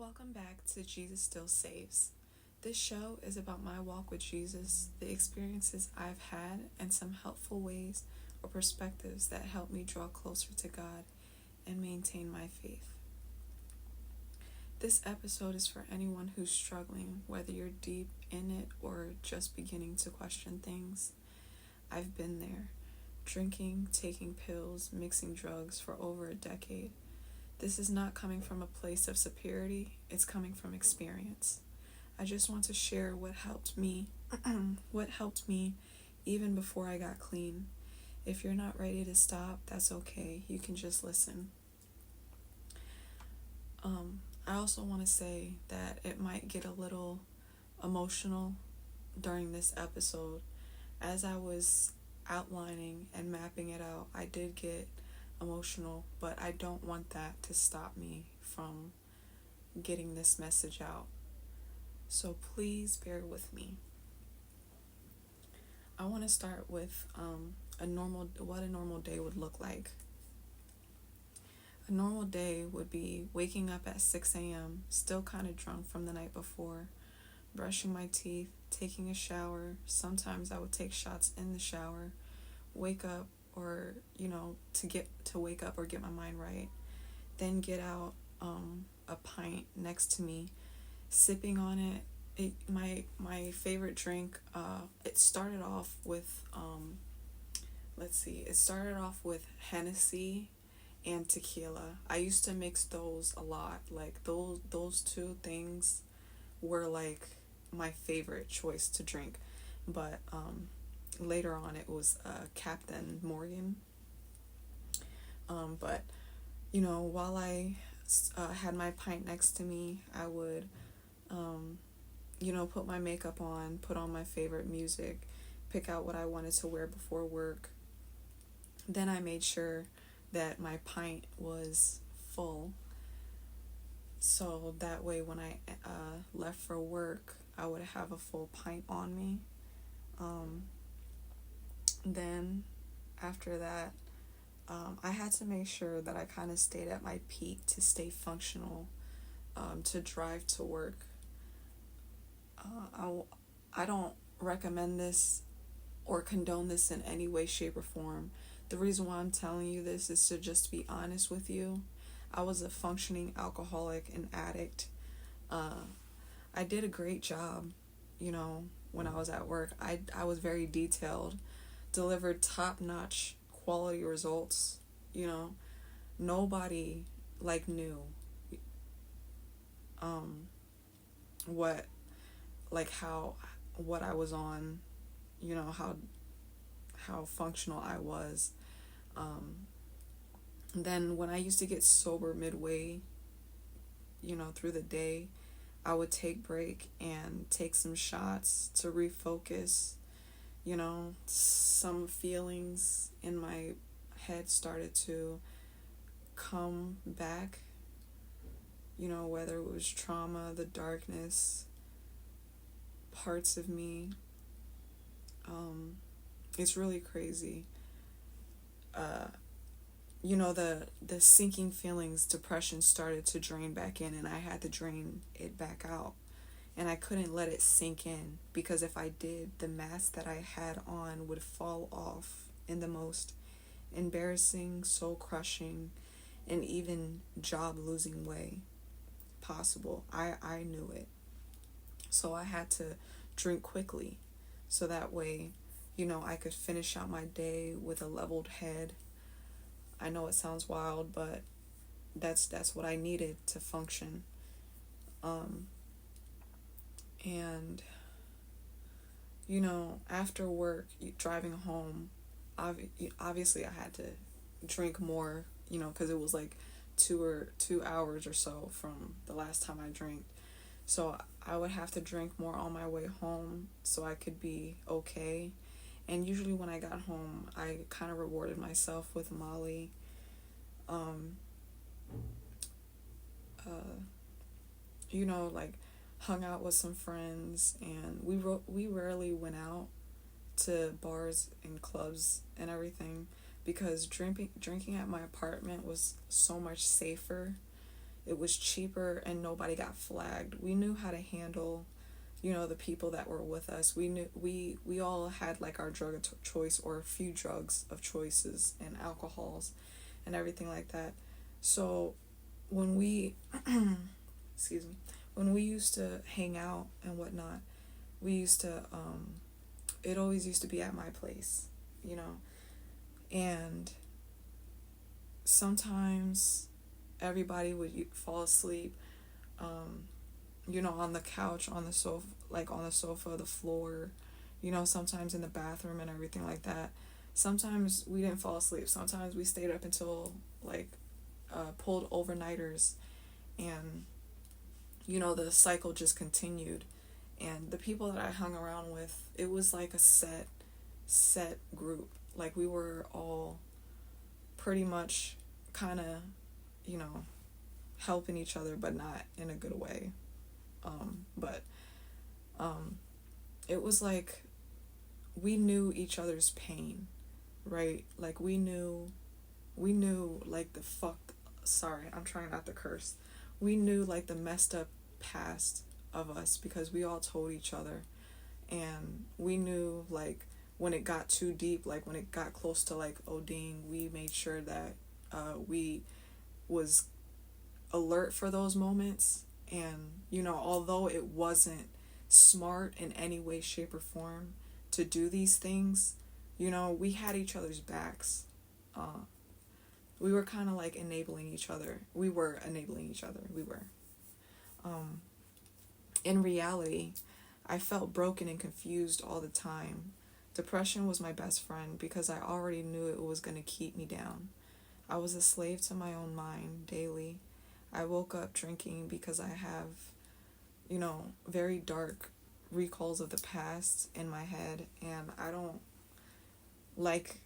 Welcome back to Jesus Still Saves. This show is about my walk with Jesus, the experiences I've had, and some helpful ways or perspectives that help me draw closer to God and maintain my faith. This episode is for anyone who's struggling, whether you're deep in it or just beginning to question things. I've been there, drinking, taking pills, mixing drugs for over a decade. This is not coming from a place of superiority, it's coming from experience. I just want to share what helped me, what helped me even before I got clean. If you're not ready to stop, that's okay. You can just listen. I also want to say that it might get a little emotional during this episode. As I was outlining and mapping it out, I did get emotional, but I don't want that to stop me from getting this message out. So please bear with me. I want to start with what a normal day would look like. A normal day would be waking up at 6 a.m., still kind of drunk from the night before, brushing my teeth, taking a shower. Sometimes I would take shots in the shower, wake up, or to wake up or get my mind right, then get out a pint next to me, sipping on it. My favorite drink, it started off with Hennessy and tequila. I used to mix those a lot. Like those two things were like my favorite choice to drink. But later on it was Captain Morgan. But while I had my pint next to me, I would put my makeup on, put on my favorite music, pick out what I wanted to wear before work. Then I made sure that my pint was full, so that way when I left for work, I would have a full pint on me. Then after that, I had to make sure that I kind of stayed at my peak to stay functional, to drive to work. I don't recommend this or condone this in any way, shape, or form. The reason why I'm telling you this is to just be honest with you. I was a functioning alcoholic and addict. I did a great job, when I was at work. I was very detailed, delivered top-notch quality results. Nobody knew what what I was on, how functional I was. Then when I used to get sober midway, through the day, I would take break and take some shots to refocus. Some feelings in my head started to come back, whether it was trauma, the darkness, parts of me. It's really crazy. The sinking feelings, depression started to drain back in, and I had to drain it back out. And I couldn't let it sink in, because if I did, the mask that I had on would fall off in the most embarrassing, soul-crushing, and even job-losing way possible. I knew it. So I had to drink quickly, so that way, I could finish out my day with a leveled head. I know it sounds wild, but that's what I needed to function. And after work, driving home, obviously I had to drink more, because it was like 2 hours or so from the last time I drank. So I would have to drink more on my way home so I could be okay. And usually when I got home, I kind of rewarded myself with Molly. Hung out with some friends, and we rarely went out to bars and clubs and everything, because drinking at my apartment was so much safer. It was cheaper and nobody got flagged. We knew how to handle, the people that were with us. We all had like our drug of choice, or a few drugs of choices, and alcohols and everything like that. So when we excuse me, when we used to hang out and whatnot, we used to it always used to be at my place, you know. And sometimes everybody would fall asleep, on the couch, on the sofa, like on the sofa, the floor, sometimes in the bathroom and everything like that. Sometimes we didn't fall asleep. Sometimes we stayed up until like pulled overnighters, and the cycle just continued. And the people that I hung around with, it was like a set group. Like we were all pretty much kind of, you know, helping each other, but not in a good way. But it was like we knew each other's pain, right? Like we knew like the sorry, I'm trying not to curse. We knew like the messed up past of us because we all told each other, and we knew like when it got too deep, like when it got close to like ODing, we made sure that we was alert for those moments. And although it wasn't smart in any way, shape, or form to do these things, we had each other's backs. We were kind of like enabling each other. We were enabling each other. We were. In reality, I felt broken and confused all the time. Depression was my best friend because I already knew it was going to keep me down. I was a slave to my own mind daily. I woke up drinking because I have, very dark recalls of the past in my head, and I don't like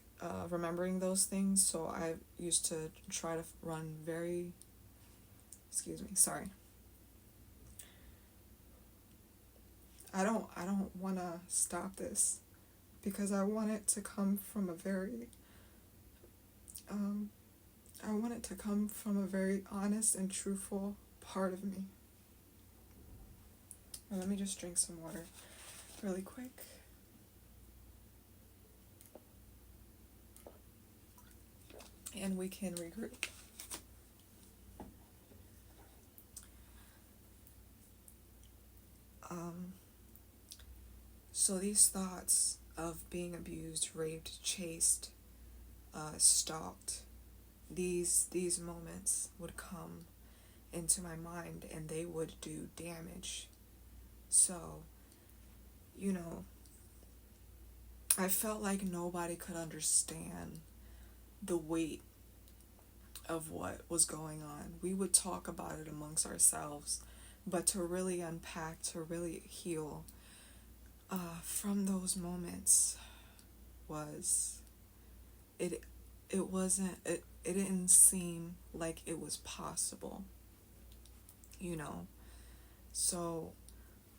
remembering those things, so I used to try to run very, excuse me, sorry. I don't want to stop this because I want it to come from a very I want it to come from a very honest and truthful part of me. Now, let me just drink some water really quick. And we can regroup. So these thoughts of being abused, raped, chased, stalked, these moments would come into my mind and they would do damage. So, I felt like nobody could understand the weight of what was going on. We would talk about it amongst ourselves, but to really unpack, to really heal from those moments was it didn't seem like it was possible, so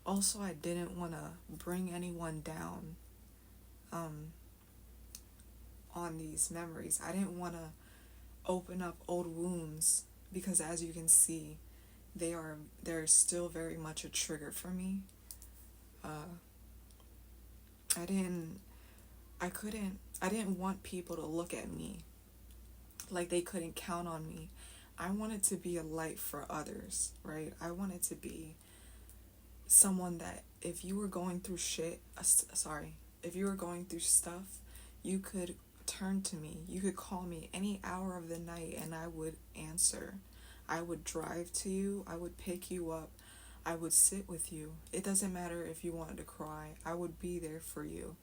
also I didn't want to bring anyone down on these memories. I didn't want to open up old wounds because, as you can see, they're still very much a trigger for me. I didn't want people to look at me like they couldn't count on me. I wanted to be a light for others, right? I wanted to be someone that if you were going through if you were going through stuff, you could turn to me. You could call me any hour of the night and I would answer. I would drive to you. I would pick you up. I would sit with you. It doesn't matter if you wanted to cry. I would be there for you.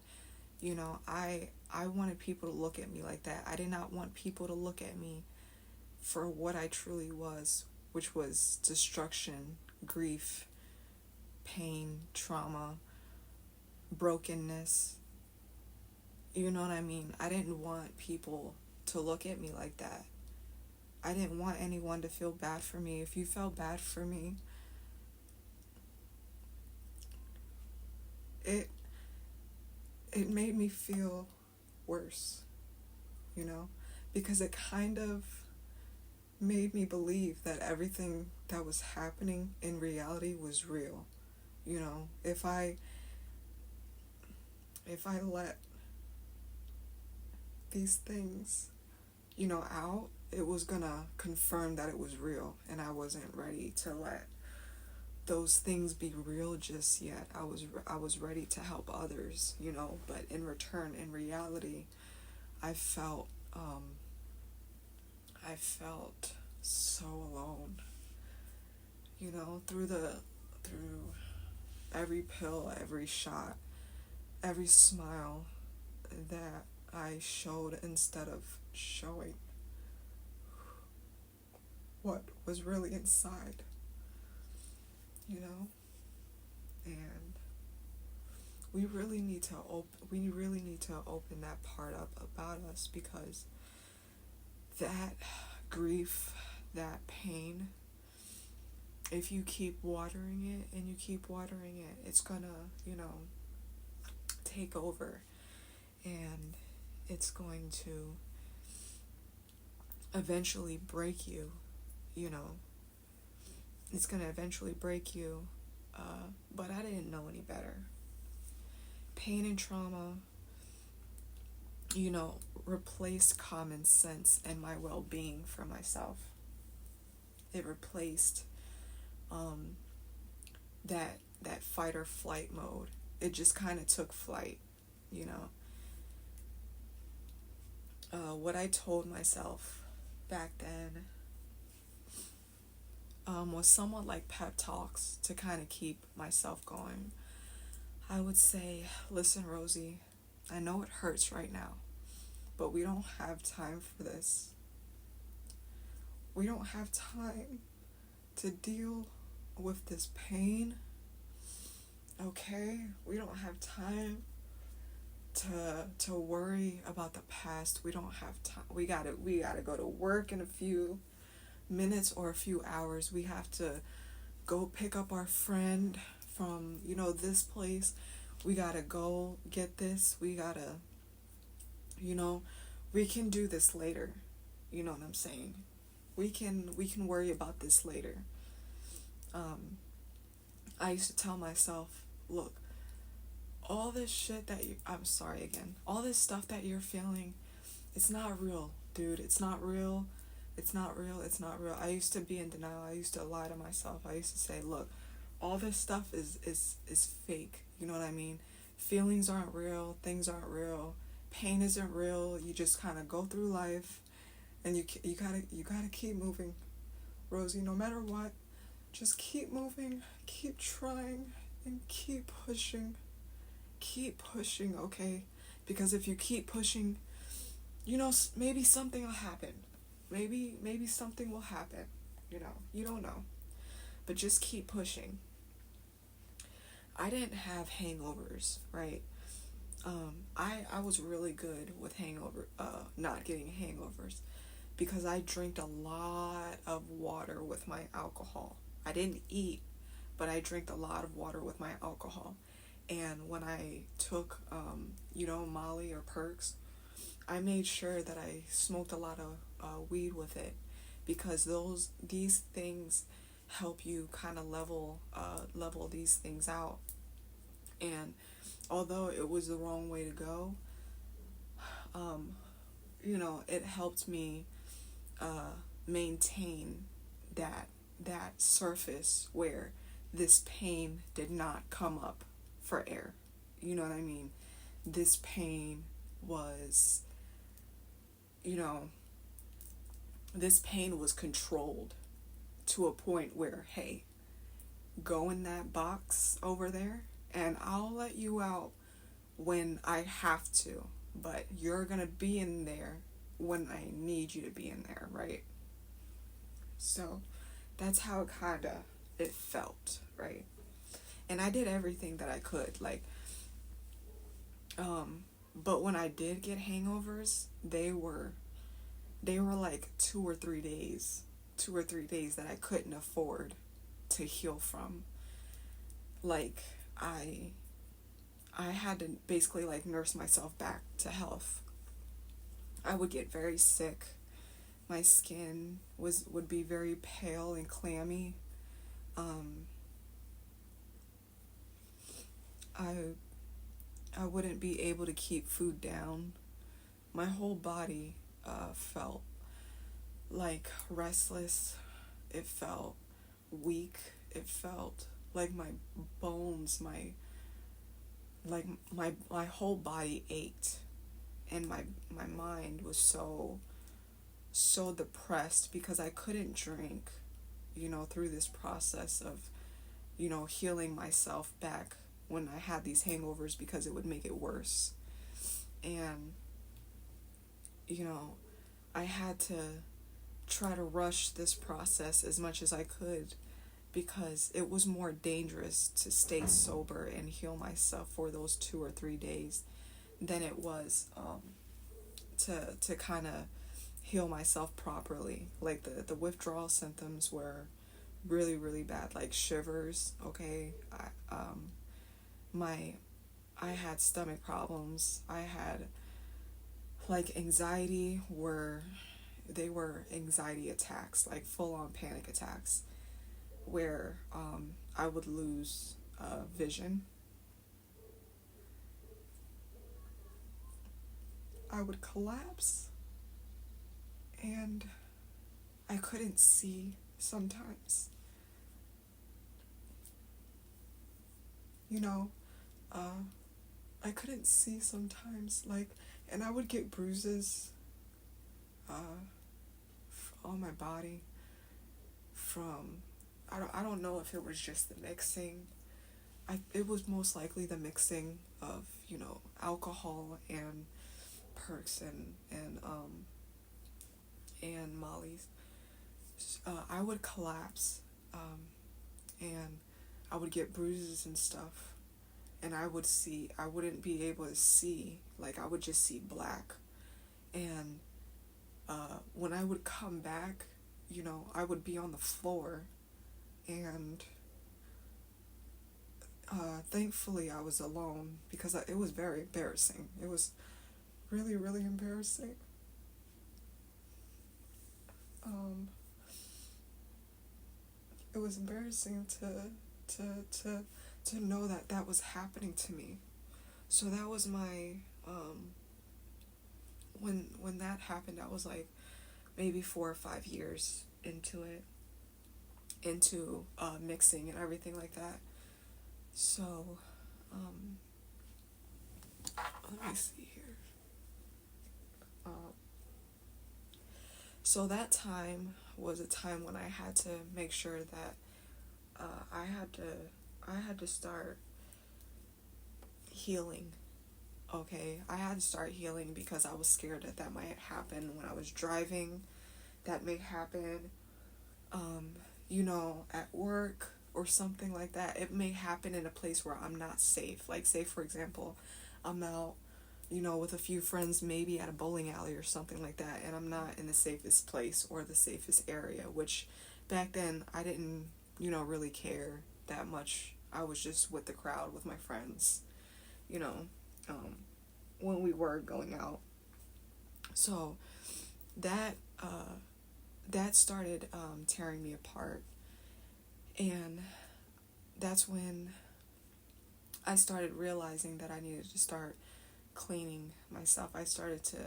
I wanted people to look at me like that. I did not want people to look at me for what I truly was, which was destruction, grief, pain, trauma, brokenness. You know what I mean? I didn't want people to look at me like that. I didn't want anyone to feel bad for me. If you felt bad for me, it made me feel worse, because it kind of made me believe that everything that was happening in reality was real. You know, if I let these things, out, it was gonna confirm that it was real, and I wasn't ready to let those things be real just yet. I was ready to help others, but in return, in reality, I felt I felt so alone. Through every pill, every shot, every smile that I showed instead of showing what was really inside, you know? And we really need to open that part up about us, because that grief, that pain, if you keep watering it and you keep watering it, it's gonna, take over, and it's going to eventually break you, you know. It's going to eventually break you, but I didn't know any better. Pain and trauma, replaced common sense and my well-being for myself. It replaced that fight or flight mode. It just kind of took flight, you know. What I told myself back then was somewhat like pep talks to kind of keep myself going. I would say, listen, Rosie, I know it hurts right now, but we don't have time for this. We don't have time to deal with this pain, okay? We don't have time to worry about the past. We don't have time. We gotta go to work in a few minutes or a few hours. We have to go pick up our friend from, this place. We gotta go get this. We gotta, we can do this later. You know what I'm saying? We can worry about this later. I used to tell myself, look, all this shit I'm sorry again, all this stuff that you're feeling, it's not real, dude. It's not real. It's not real. It's not real. I used to be in denial. I used to lie to myself. I used to say, look, all this stuff is fake. You know what I mean? Feelings aren't real. Things aren't real. Pain isn't real. You just kind of go through life, and you gotta keep moving, Rosie. No matter what, just keep moving, keep trying, and keep pushing. Keep pushing, okay? Because if you keep pushing, maybe something will happen. Maybe something will happen. You don't know. But just keep pushing. I didn't have hangovers, right? I was really good with not getting hangovers, because I drank a lot of water with my alcohol. I didn't eat, but I drank a lot of water with my alcohol. And when I took, Molly or Perks, I made sure that I smoked a lot of weed with it, because these things help you kind of level these things out. And although it was the wrong way to go, it helped me maintain that surface where this pain did not come up for air. You know what I mean? This pain was, this pain was controlled to a point where, hey, go in that box over there and I'll let you out when I have to, but you're gonna be in there when I need you to be in there, right? So that's how it felt, right? And I did everything that I could, but when I did get hangovers, they were like 2 or 3 days that I couldn't afford to heal from. Like, I had to basically nurse myself back to health. I would get very sick My skin would be very pale and clammy. Um, I I wouldn't be able to keep food down. My whole body felt like restless. It felt weak. It felt like my bones, my whole body ached, and my mind was so depressed because I couldn't drink, through this process of, healing myself back when I had these hangovers because it would make it worse. And, you know, I had to try to rush this process as much as I could because it was more dangerous to stay sober and heal myself for those 2 or 3 days than it was to kind of heal myself properly. Like the withdrawal symptoms were really really bad, like shivers. Okay, my I had stomach problems. I had like anxiety, where they were anxiety attacks, like full on panic attacks, where I would lose vision. I would collapse, and I couldn't see sometimes. You know, uh, I couldn't see sometimes, like, and I would get bruises uh, on my body from, I don't know if it was just the mixing. It was most likely the mixing of, alcohol and perks and mollies. I would collapse, and I would get bruises and stuff, and I wouldn't be able to see, like, I would just see black. And when I would come back, I would be on the floor, and thankfully I was alone because it was very embarrassing. It was really, really embarrassing. Um, it was embarrassing to know that that was happening to me. So that was my when that happened, I was like maybe 4 or 5 years into it, into mixing and everything like that. So um, let me see here. Um, so that time was a time when I had to make sure that I had to start healing. Okay, I had to start healing because I was scared that that might happen when I was driving. That may happen, um, at work or something like that. It may happen in a place where I'm not safe. Like, say, for example, I'm out, with a few friends, maybe at a bowling alley or something like that, and I'm not in the safest place or the safest area, which back then I didn't, really care that much. I was just with the crowd, with my friends, you know, um, when we were going out. So that, that started tearing me apart. And that's when I started realizing that I needed to start cleaning myself. I started to,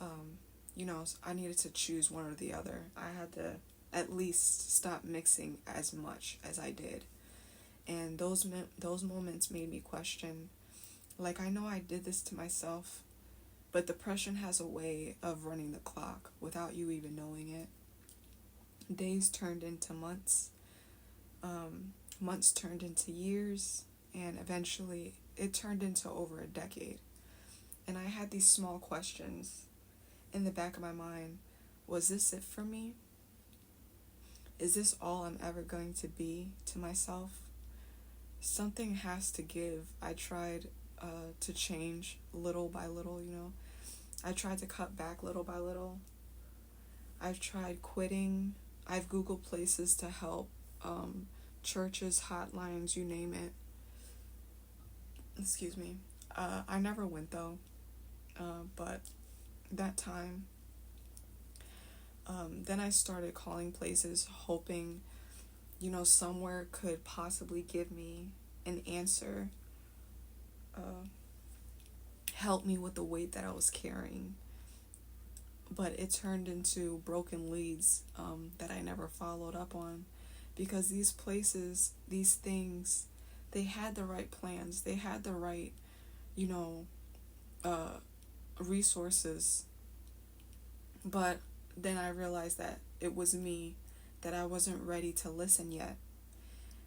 I needed to choose one or the other. I had to at least stop mixing as much as I did. And those moments made me question, like, I know I did this to myself, but depression has a way of running the clock without you even knowing it. Days turned into months, months turned into years, and eventually it turned into over a decade. And I had these small questions in the back of my mind. Was this it for me? Is this all I'm ever going to be to myself? Something has to give. I tried to change little by little. I tried to cut back little by little. I've tried quitting. I've Googled places to help, churches, hotlines, you name it. Excuse me. I never went though, but that time Then I started calling places, hoping, somewhere could possibly give me an answer, uh, help me with the weight that I was carrying. But it turned into broken leads, that I never followed up on, because these places, these things, they had the right plans, they had the right, you know, uh, resources. But then I realized that it was me, that I wasn't ready to listen yet.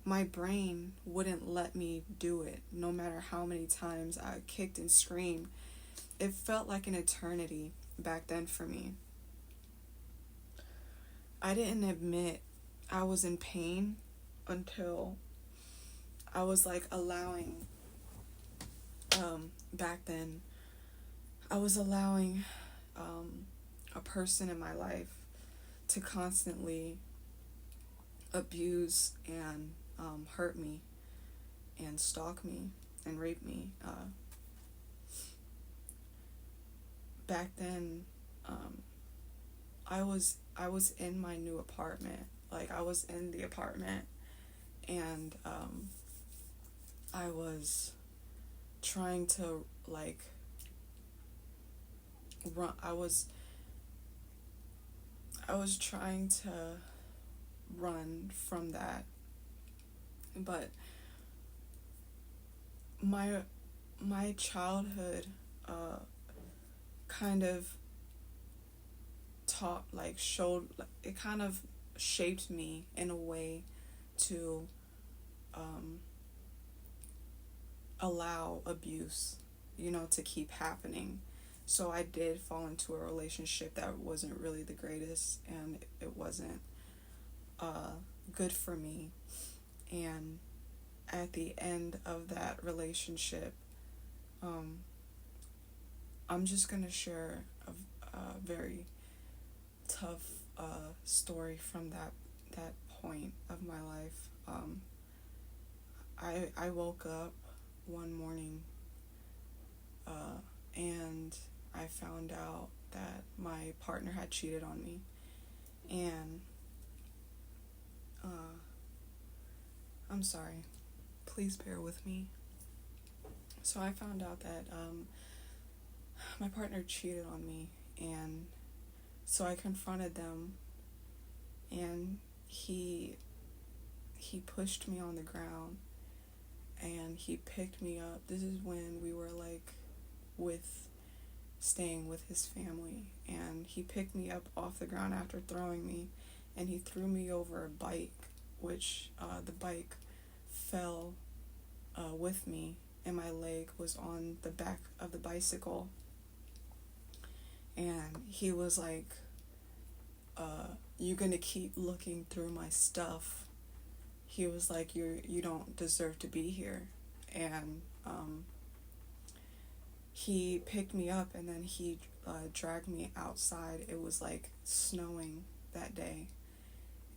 My brain wouldn't let me do it, no matter how many times I kicked and screamed. It felt like an eternity back then for me. I didn't admit I was in pain until I was like allowing, back then, I was allowing, a person in my life to constantly abuse and, hurt me and stalk me and rape me. Back then, um, I was in my new apartment. Like, I was in the apartment, and I was trying to, like, run. I was trying to run from that, but my my childhood, uh kind of taught, like, showed, it kind of shaped me in a way to, um allow abuse, to keep happening. So I did fall into a relationship that wasn't really the greatest, and it wasn't, uh, good for me. And at the end of that relationship, um, I'm just gonna share a very tough, story from that point of my life. I woke up one morning, uh, and I found out that my partner had cheated on me, and, uh, I'm sorry. Please bear with me. So I found out that, my partner cheated on me, and so I confronted them, and he pushed me on the ground, and he picked me up. This is when we were, like, with staying with his family, and he picked me up off the ground after throwing me, and he threw me over a bike, which, the bike fell, with me, and my leg was on the back of the bicycle. And he was like, "You gonna keep looking through my stuff?" He was like, "You don't deserve to be here." And, he picked me up, and then he, dragged me outside. It was like snowing that day,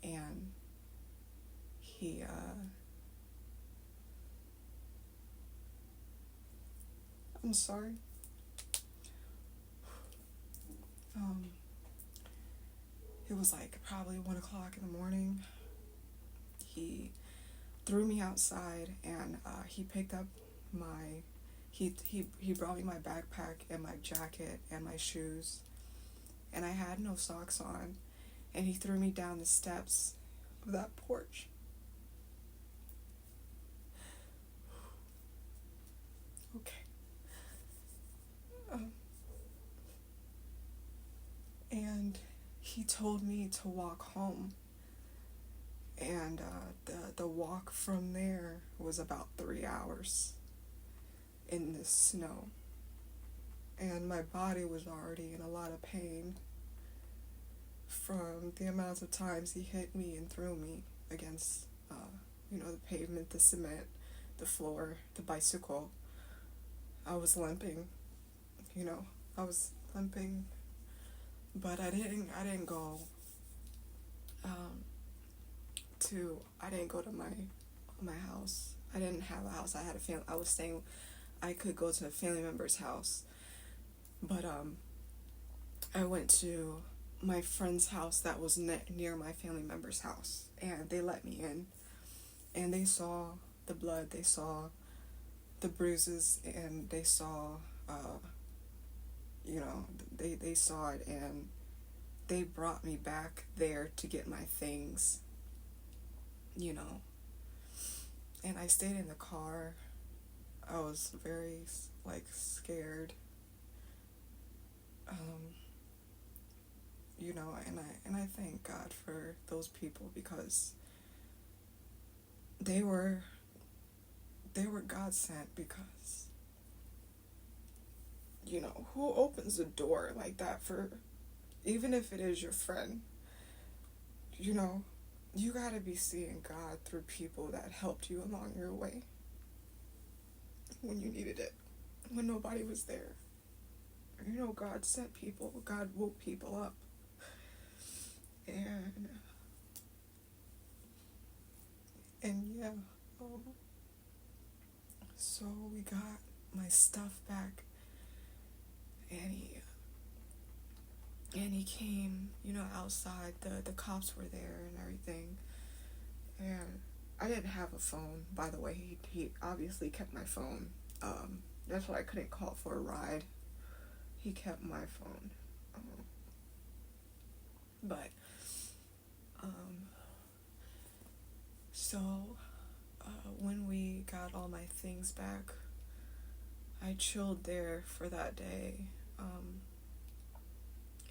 and he, I'm sorry. Um, it was like probably 1 o'clock in the morning. He threw me outside, and, he picked up my he brought me my backpack and my jacket and my shoes, and I had no socks on, and he threw me down the steps of that porch. Okay. Um, and he told me to walk home, and, the walk from there was about 3 hours in the snow, and my body was already in a lot of pain from the amount of times he hit me and threw me against, the pavement, the cement, the floor, the bicycle. I was limping, you know, I was limping, but I didn't go, um, I didn't go to my house. I didn't have a house. I had a family. I could go to a family member's house, but, I went to my friend's house that was near my family member's house, and they let me in, and they saw the blood, they saw the bruises, and they saw, uh, they saw it, and they brought me back there to get my things, you know, and I stayed in the car. I was very, like, scared, um, and I thank God for those people, because they were God sent, because, who opens a door like that for, even if it is your friend, you know, you gotta be seeing God through people that helped you along your way when you needed it, when nobody was there. God sent people, God woke people up. And, yeah, um, so we got my stuff back, and he came, outside, the cops were there and everything, and I didn't have a phone, by the way. He obviously kept my phone. That's why I couldn't call for a ride. He kept my phone. But, so, when we got all my things back, I chilled there for that day,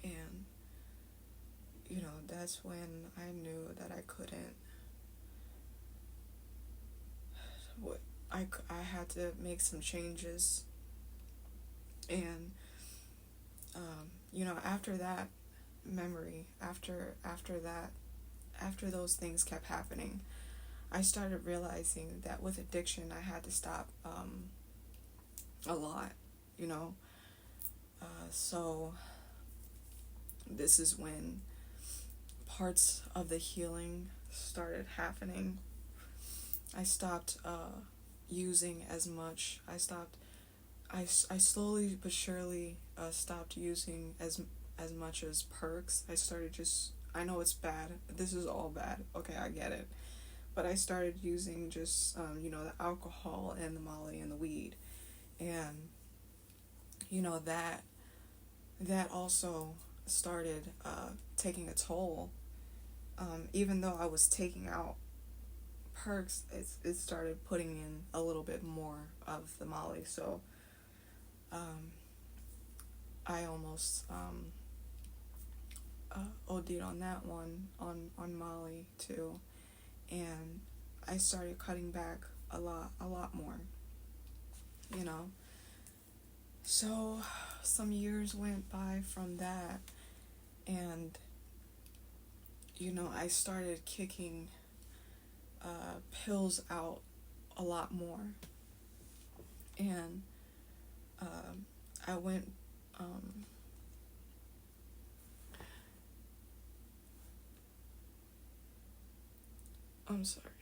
and, that's when I knew that I couldn't, I had to make some changes, and, after that memory, after those things kept happening, I started realizing that with addiction, I had to stop, a lot, you know, so this is when parts of the healing started happening. I stopped, using as much. I slowly but surely, stopped using as much as perks. I know it's bad. This is all bad. Okay, I get it. But I started using just, the alcohol and the Molly and the weed. And, that also started, taking a toll. Even though I was taking out perks, it started putting in a little bit more of the Molly. So, I almost, OD'd on that one, on Molly too, and I started cutting back a lot more, So, some years went by from that, and, I started kicking, pills out a lot more, and, I went, I'm sorry.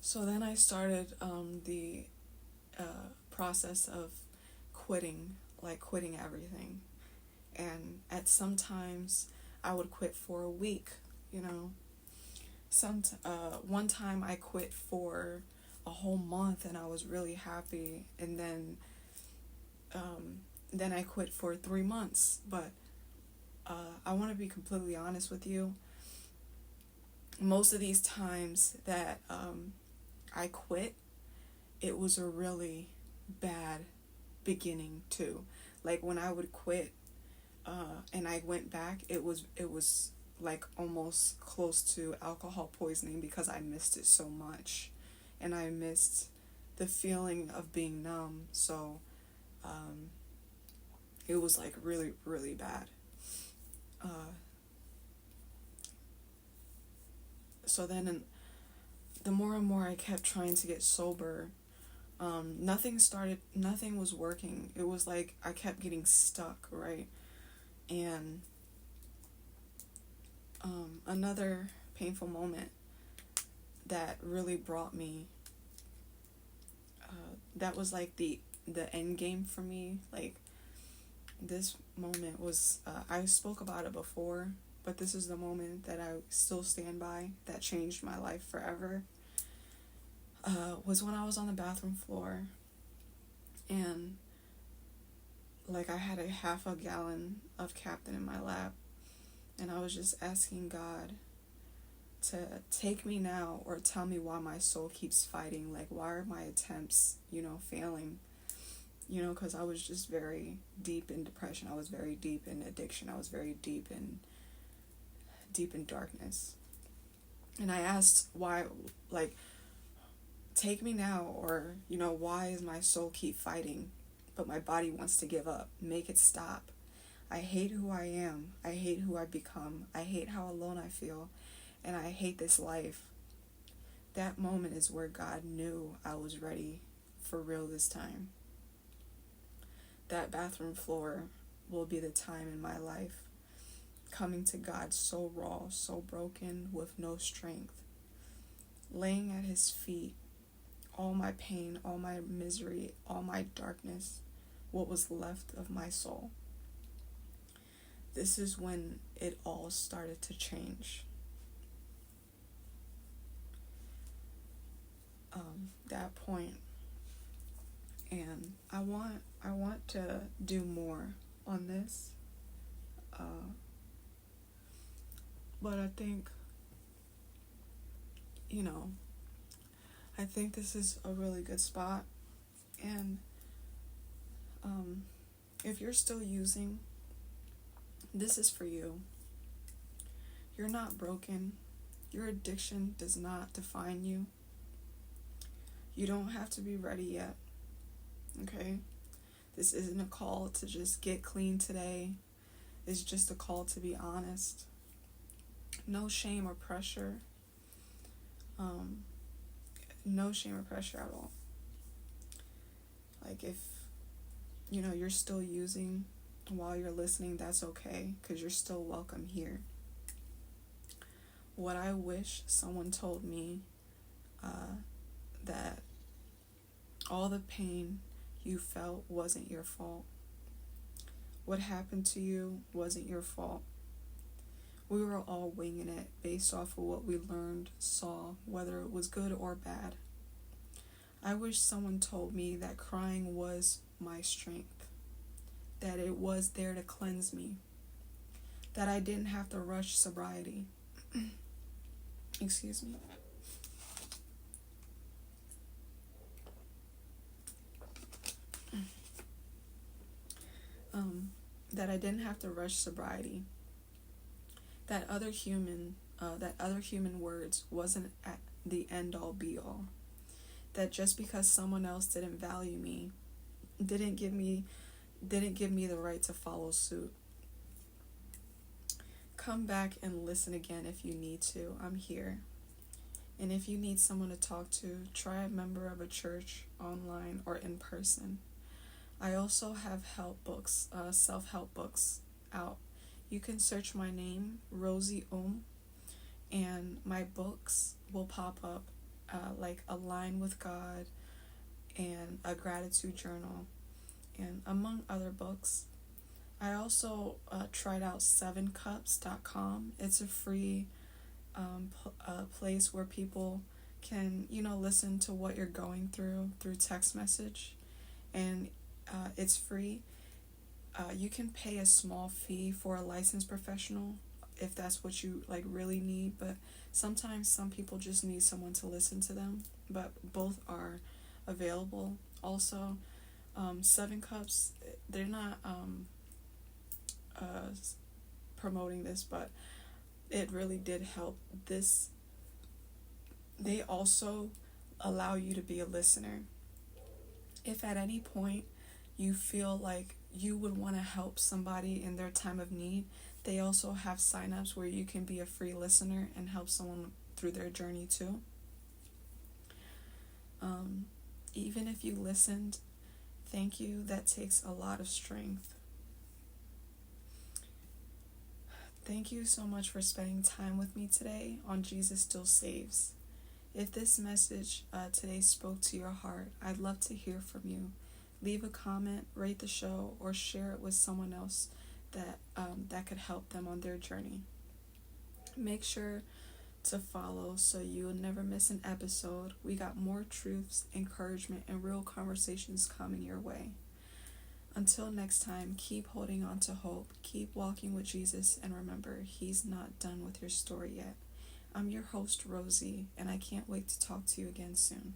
So then I started, the, process of quitting everything. And at sometimes I would quit for a week, one time I quit for a whole month, and I was really happy, and then I quit for 3 months. But, I want to be completely honest with you. Most of these times that, I quit, it was a really bad beginning too. Like, when I would quit, and I went back, it was like almost close to alcohol poisoning, because I missed it so much, and I missed the feeling of being numb. So, it was like really, really bad. So then, the more and more I kept trying to get sober, nothing was working. It was like I kept getting stuck, right? And, another painful moment that really brought me, that was like the the end game for me. Like, this moment was, I spoke about it before, but this is the moment that I still stand by that changed my life forever. Was when I was on the bathroom floor, and like I had a half a gallon of Captain in my lap, and I was just asking God to take me now, or tell me why my soul keeps fighting. Like, why are my attempts, failing? Because I was just very deep in depression. I was very deep in addiction. I was very deep in darkness. And I asked why, like, take me now, or, why is my soul keep fighting, but my body wants to give up? Make it stop. I hate who I am. I hate who I become. I hate how alone I feel. And I hate this life. That moment is where God knew I was ready for real this time. That bathroom floor will be the time in my life, coming to God so raw, so broken, with no strength, laying at his feet, all my pain, all my misery, all my darkness, what was left of my soul. This is when it all started to change. That point. And I want to do more on this. But I think, I think this is a really good spot. And if you're still using, this is for you. You're not broken. Your addiction does not define you. You don't have to be ready yet. Okay? This isn't a call to just get clean today. It's just a call to be honest. No shame or pressure. No shame or pressure at all. Like, if, you're still using while you're listening, that's okay, because you're still welcome here. What I wish someone told me, that all the pain you felt wasn't your fault. What happened to you wasn't your fault. We were all winging it based off of what we learned, saw, whether it was good or bad. I wish someone told me that crying was my strength, that it was there to cleanse me, that I didn't have to rush sobriety. Excuse me. That I didn't have to rush sobriety. That other human words wasn't at the end all be all. That just because someone else didn't value me, didn't give me the right to follow suit. Come back and listen again if you need to. I'm here. And if you need someone to talk to, try a member of a church, online or in person. I also have help books, self-help books out. You can search my name, Rosie and my books will pop up, like Align with God and a gratitude journal, and among other books. I also tried out 7cups.com. It's a free place where people can, listen to what you're going through text message, and it's free. You can pay a small fee for a licensed professional if that's what you really need, but sometimes some people just need someone to listen to them, but both are available. Also, 7 Cups, they're not promoting this, but it really did help. They also allow you to be a listener. If at any point you feel like you would want to help somebody in their time of need, they also have sign-ups where you can be a free listener and help someone through their journey too. Even if you listened, thank you. That takes a lot of strength. Thank you so much for spending time with me today on Jesus Still Saves. If this message today spoke to your heart, I'd love to hear from you. Leave a comment, rate the show, or share it with someone else that could help them on their journey. Make sure to follow so you'll never miss an episode. We got more truths, encouragement, and real conversations coming your way. Until next time, keep holding on to hope, keep walking with Jesus, and remember, He's not done with your story yet. I'm your host, Rosie, and I can't wait to talk to you again soon.